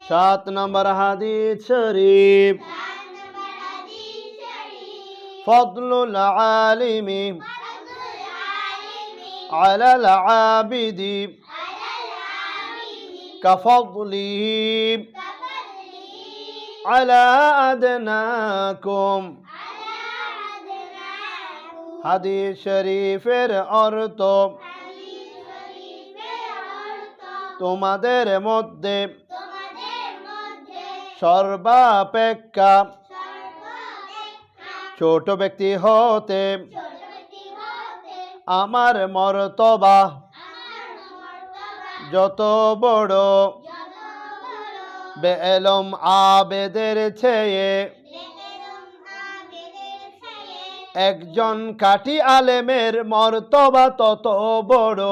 7 নম্বর হাদিস শরীফ ফদলুল আলিমি আলাল আবিদি কাফদলিহি আলা আদনাকুম। হাদিস শরীফের অর্থ তোমাদের মধ্যে সর্বাপেক্ষা ছোট ব্যক্তি হতে আমার মর্তবা যত বড় বেএলম আবেদের চেয়ে একজন কাঠি আলেমের মর্তবা তত বড়।